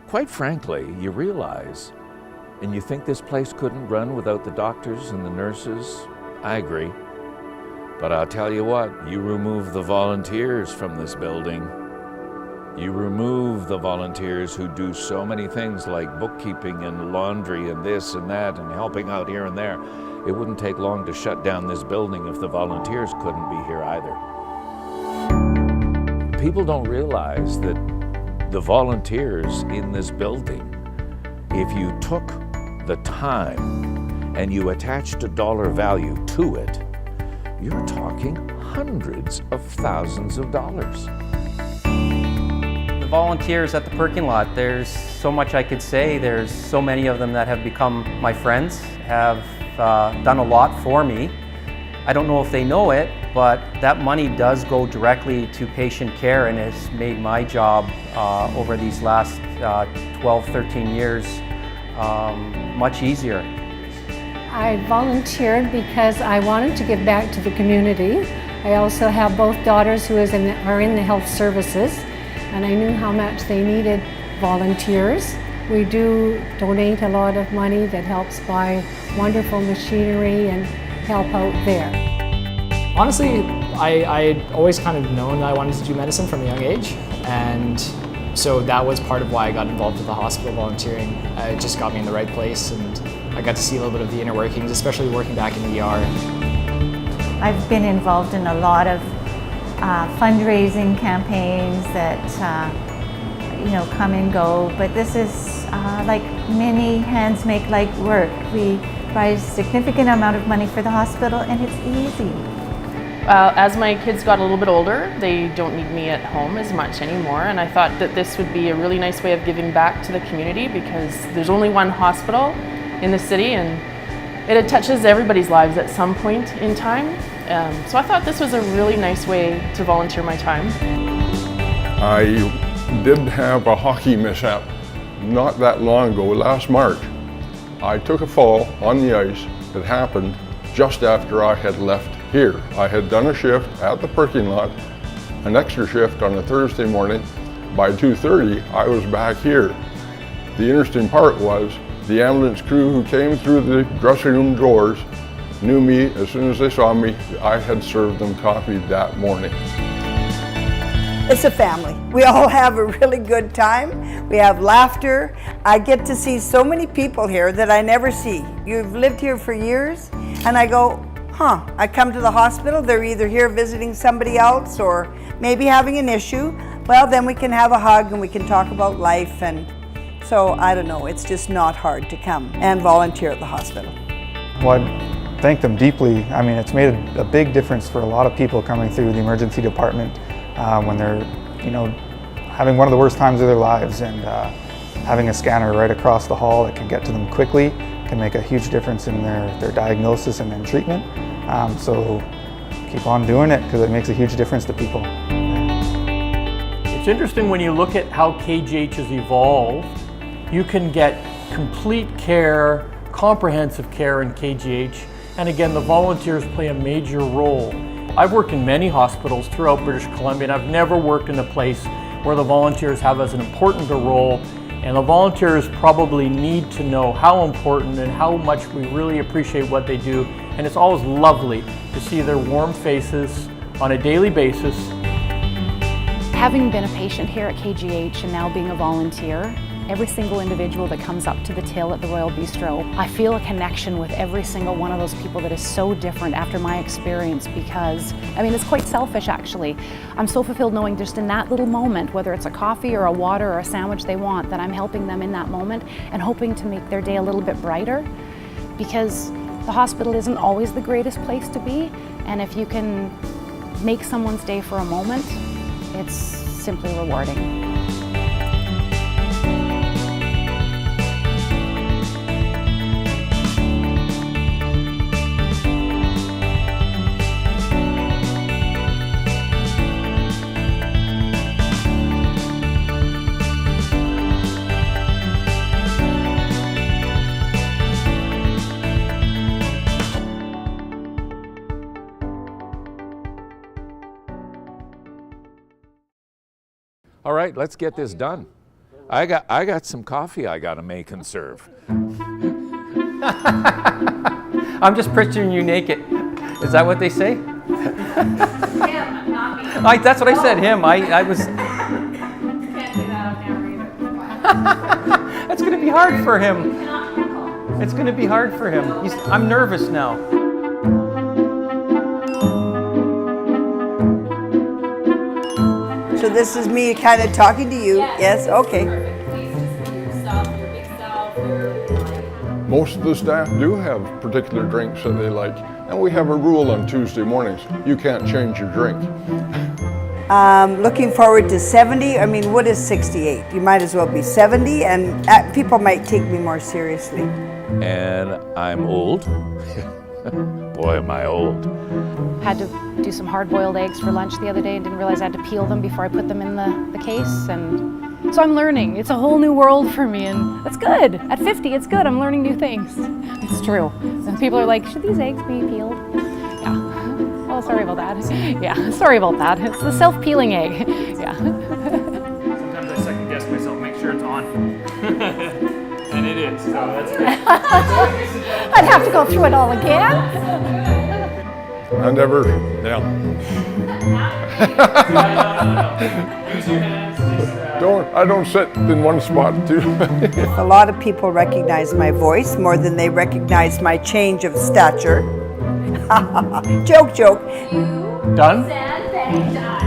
Quite frankly, you realize, and you think this place couldn't run without the doctors and the nurses. I agree. But I'll tell you what, you remove the volunteers from this building, you remove the volunteers who do so many things like bookkeeping and laundry and this and that and helping out here and there. It wouldn't take long to shut down this building if the volunteers couldn't be here either. People don't realize that the volunteers in this building, if you took the time and you attached a dollar value to it, you're talking hundreds of thousands of dollars. The volunteers at the Perking Lot, there's so much I could say. There's so many of them that have become my friends, have done a lot for me. I don't know if they know it, but that money does go directly to patient care and has made my job over these last 12, 13 years much easier. I volunteered because I wanted to give back to the community. I also have both daughters who are in the health services, and I knew how much they needed volunteers. We do donate a lot of money that helps buy wonderful machinery and help out there. Honestly, I'd always kind of known that I wanted to do medicine from a young age, and so that was part of why I got involved with the hospital volunteering. It just got me in the right place, and I got to see a little bit of the inner workings, especially working back in the ER. I've been involved in a lot of fundraising campaigns that come and go, but this is like many hands make light work. We raise a significant amount of money for the hospital, and it's easy. As my kids got a little bit older, they don't need me at home as much anymore, and I thought that this would be a really nice way of giving back to the community because there's only one hospital in the city and it touches everybody's lives at some point in time. So I thought this was a really nice way to volunteer my time. I did have a hockey mishap not that long ago, last March. I took a fall on the ice. It happened just after I had left here. I had done a shift at the Perking Lot, an extra shift on a Thursday morning. By 2:30, I was back here. The interesting part was the ambulance crew who came through the dressing room doors knew me as soon as they saw me. I had served them coffee that morning. It's a family. We all have a really good time. We have laughter. I get to see so many people here that I never see. You've lived here for years, and I go, I come to the hospital, they're either here visiting somebody else or maybe having an issue. Well, then we can have a hug and we can talk about life, and so I don't know, it's just not hard to come and volunteer at the hospital. Well, I thank them deeply. I mean, it's made a big difference for a lot of people coming through the emergency department when they're, having one of the worst times of their lives, and having a scanner right across the hall that can get to them quickly can make a huge difference in their diagnosis and then treatment. So keep on doing it because it makes a huge difference to people. It's interesting when you look at how KGH has evolved. You can get complete care, comprehensive care in KGH, and again, the volunteers play a major role. I've worked in many hospitals throughout British Columbia, and I've never worked in a place where the volunteers have as an important a role, and the volunteers probably need to know how important and how much we really appreciate what they do, and it's always lovely to see their warm faces on a daily basis. Having been a patient here at KGH and now being a volunteer, every single individual that comes up to the till at the Royal Bistro, I feel a connection with every single one of those people that is so different after my experience because, it's quite selfish actually. I'm so fulfilled knowing just in that little moment, whether it's a coffee or a water or a sandwich they want, that I'm helping them in that moment and hoping to make their day a little bit brighter, because the hospital isn't always the greatest place to be, and if you can make someone's day for a moment, it's simply rewarding. All right, let's get this done. I got some coffee I gotta make and serve. I'm just picturing you naked. Is that what they say? Him, not me. That's what I said, him. I was... Can't do that on camera either. That's gonna be hard for him. Cannot heckle. It's gonna be hard for him. I'm nervous now. So this is me kind of talking to you. Yes, okay. Perfect. Please just be yourself, your big self, your Most of the staff do have particular drinks that they like, and we have a rule on Tuesday mornings. You can't change your drink. Looking forward to 70. I mean, what is 68? You might as well be 70, and people might take me more seriously. And I'm old. Boy, am I old. Had to do some hard-boiled eggs for lunch the other day and didn't realize I had to peel them before I put them in the case. And so I'm learning. It's a whole new world for me, and that's good. At 50, it's good. I'm learning new things. It's true. And people are like, should these eggs be peeled? Yeah. Oh, sorry about that. Yeah, sorry about that. It's the self-peeling egg. Yeah. Sometimes I second guess myself, make sure it's on. And it is, so that's good. I'd have to go through it all again. I never, yeah. Use your hands. I don't sit in one spot too. A lot of people recognize my voice more than they recognize my change of stature. Joke, joke. Done? Said they died.